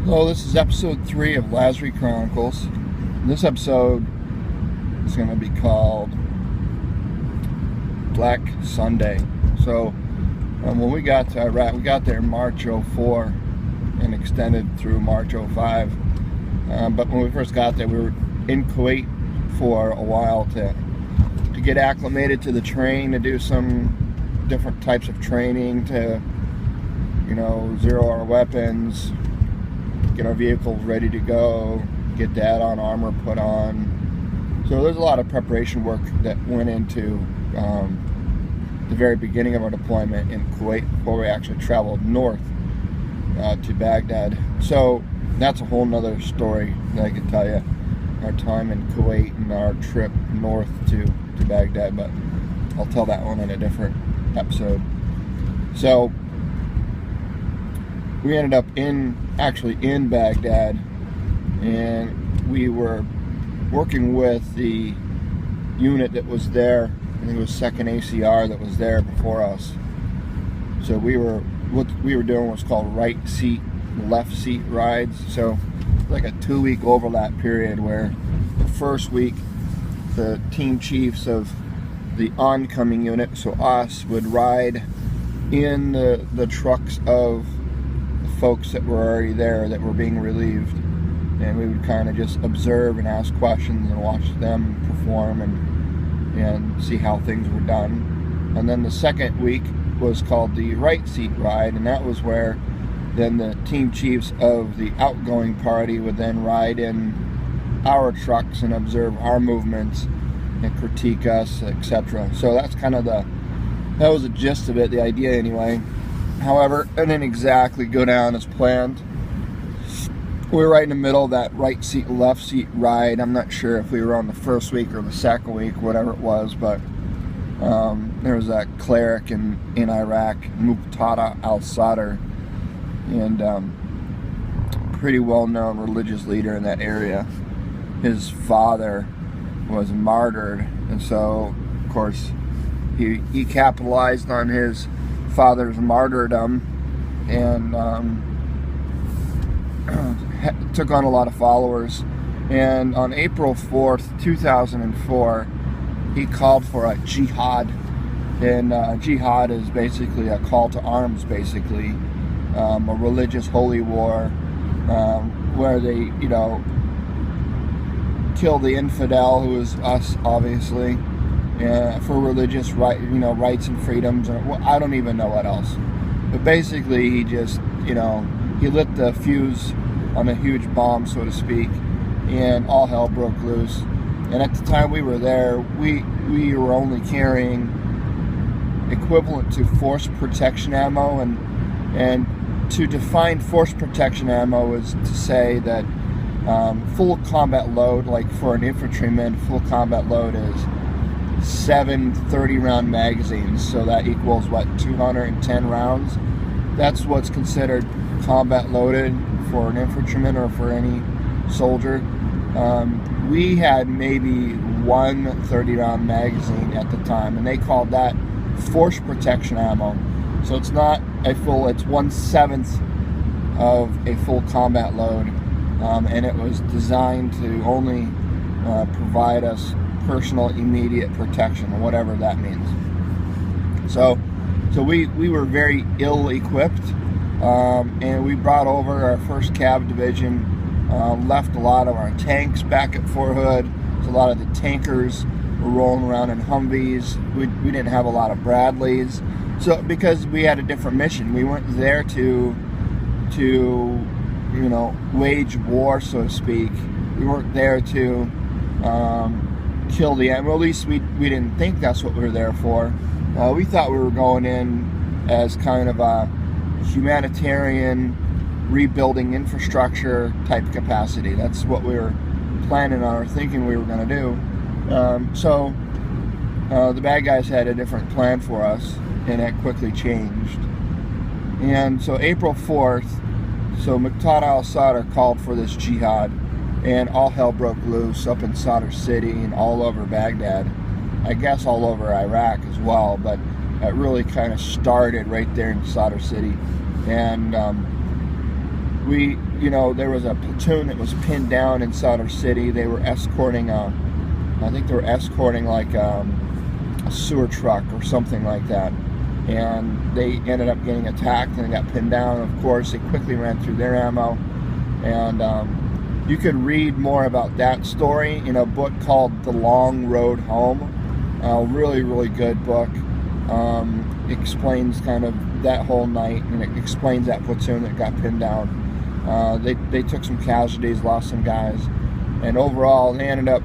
Hello, this is episode 3 of Lazzari Chronicles. This episode is going to be called Black Sunday. So, when we got to Iraq, we got there in March 04 and extended through March 05. But when we first got there, we were in Kuwait for a while to get acclimated to the terrain, to do some different types of training, to, zero our weapons, get our vehicles ready to go, get data on armor put on. So there's a lot of preparation work that went into the very beginning of our deployment in Kuwait before we actually traveled north to Baghdad. So that's a whole nother story that I could tell you, our time in Kuwait and our trip north to Baghdad, but I'll tell that one in a different episode. So we ended up in Baghdad, and we were working with the unit that was there. I think it was 2nd ACR that was there before us. So what we were doing was called right seat, left seat rides. So like a 2-week overlap period where the first week the team chiefs of the oncoming unit, so us, would ride in the trucks of folks that were already there that were being relieved, and we would kind of just observe and ask questions and watch them perform and see how things were done. And then the second week was called the right seat ride, and that was where then the team chiefs of the outgoing party would then ride in our trucks and observe our movements and critique us, etc. So that's kind of that was the gist of it, the idea anyway. However, it didn't exactly go down as planned. We were right in the middle of that right seat, left seat ride. I'm not sure if we were on the first week or the second week, whatever it was, but there was that cleric in Iraq, Muqtada al-Sadr, and pretty well-known religious leader in that area. His father was martyred, and so, of course, he capitalized on his father's martyrdom and took on a lot of followers. And on April 4th, 2004, he called for a jihad. And jihad is basically a call to arms, basically a religious holy war where they, kill the infidel, who is us, obviously, for religious rights and freedoms, or I don't even know what else. But basically, he just, he lit the fuse on a huge bomb, so to speak, and all hell broke loose. And at the time we were there, we were only carrying equivalent to force protection ammo, and to define force protection ammo is to say that full combat load, like for an infantryman, full combat load is 7 30-round magazines, so that equals 210 rounds. That's what's considered combat loaded for an infantryman or for any soldier. We had maybe one 30-round magazine at the time, and they called that force protection ammo. So it's not a full, it's 1/7 of a full combat load, and it was designed to only provide us personal immediate protection, whatever that means. So we were very ill-equipped, and we brought over our 1st Cav Division, left a lot of our tanks back at Fort Hood. So a lot of the tankers were rolling around in Humvees. We didn't have a lot of Bradleys, so because we had a different mission. We weren't there to wage war, so to speak. We weren't there to kill the enemy. Well, at least we didn't think that's what we were there for. We thought we were going in as kind of a humanitarian, rebuilding infrastructure type capacity. That's what we were planning on or thinking we were going to do. So the bad guys had a different plan for us, and that quickly changed. And so April 4th, so Muqtada al-Sadr called for this jihad, and all hell broke loose up in Sadr City and all over Baghdad. I guess all over Iraq as well, but it really kind of started right there in Sadr City. And there was a platoon that was pinned down inside our city. They were escorting I think they were escorting like a sewer truck or something like that, and they ended up getting attacked and they got pinned down. Of course, they quickly ran through their ammo, and you could read more about that story in a book called The Long Road Home. Really, really good book. Explains kind of that whole night, and it explains that platoon that got pinned down. They took some casualties, lost some guys, and overall they ended up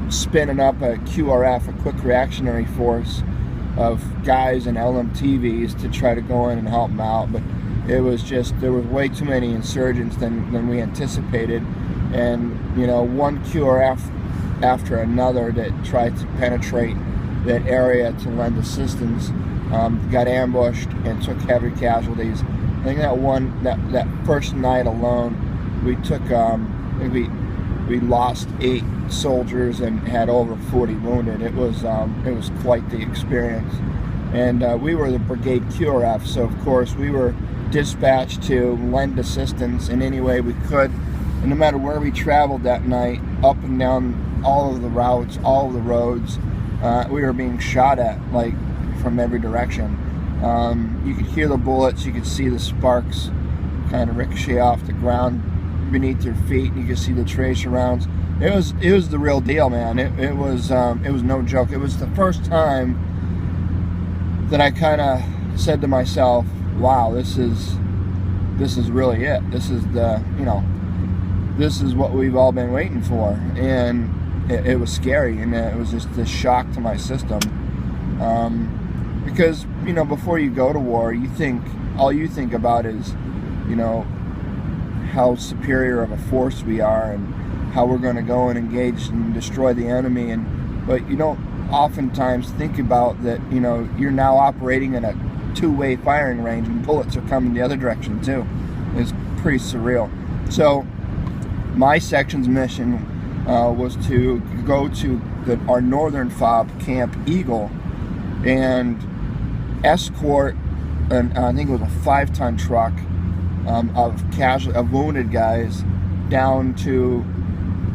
spinning up a QRF, a quick reactionary force of guys and LMTVs to try to go in and help them out. But it was just, there was way too many insurgents than we anticipated, and one QRF after another that tried to penetrate that area to lend assistance got ambushed and took heavy casualties. I think that first night alone, we took we lost 8 soldiers and had over 40 wounded. It was quite the experience. And we were the brigade QRF, so of course we were dispatched to lend assistance in any way we could. And no matter where we traveled that night, up and down all of the routes, all of the roads, we were being shot at, like, from every direction. You could hear the bullets, you could see the sparks kind of ricochet off the ground beneath your feet, and you could see the tracer rounds. It was the real deal, man. It was no joke. It was the first time that I kind of said to myself, wow, this is really it. This is this is what we've all been waiting for. And it was scary, and it was just this shock to my system. Because, before you go to war, all you think about is, how superior of a force we are and how we're going to go and engage and destroy the enemy. But you don't oftentimes think about that, you're now operating in a two-way firing range and bullets are coming the other direction too. It's pretty surreal. So my section's mission was to go to our northern FOB, Camp Eagle, and escort, I think it was a 5-ton truck of wounded guys down to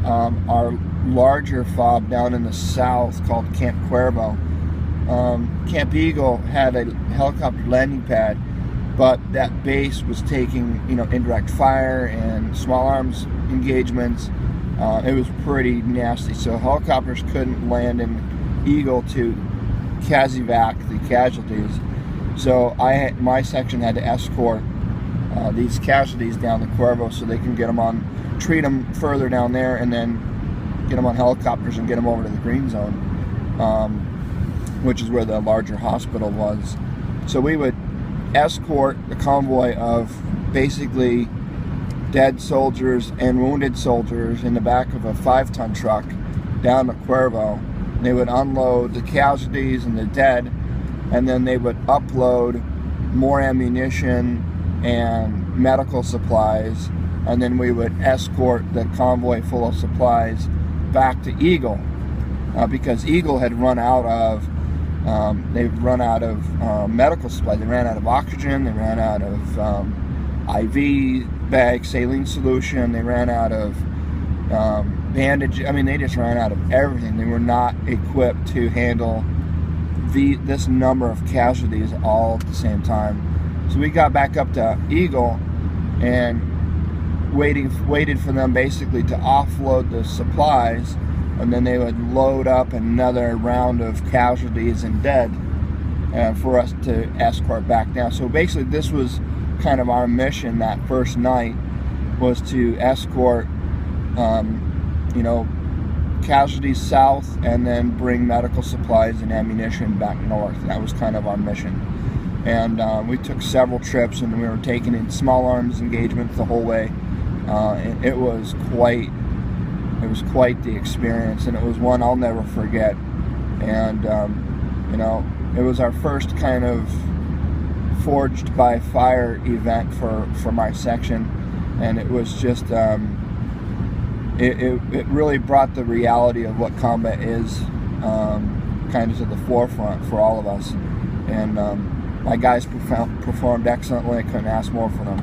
our larger FOB down in the south called Camp Cuervo. Camp Eagle had a helicopter landing pad, but that base was taking indirect fire and small arms engagements. It was pretty nasty, so helicopters couldn't land in Eagle to casevac the casualties. So my section had to escort these casualties down to Cuervo so they can treat them further down there, and then get them on helicopters and get them over to the green zone, which is where the larger hospital was. So we would escort the convoy of basically dead soldiers and wounded soldiers in the back of a 5-ton truck down to Cuervo. They would unload the casualties and the dead, and then they would upload more ammunition and medical supplies, and then we would escort the convoy full of supplies back to Eagle, because Eagle had run out of medical supplies. They ran out of oxygen, they ran out of IV bag, saline solution, they ran out of bandage. I mean, they just ran out of everything. They were not equipped to handle this number of casualties all at the same time. So we got back up to Eagle and waited for them basically to offload the supplies, and then they would load up another round of casualties and dead for us to escort back down. So basically this was kind of our mission that first night, was to escort casualties south and then bring medical supplies and ammunition back north. That was kind of our mission. And we took several trips, and we were taking in small arms engagements the whole way. And it was quite the experience, and it was one I'll never forget. And it was our first kind of forged by fire event for my section, and it was just it really brought the reality of what combat is kind of to the forefront for all of us. And my guys performed excellently. I couldn't ask more for them.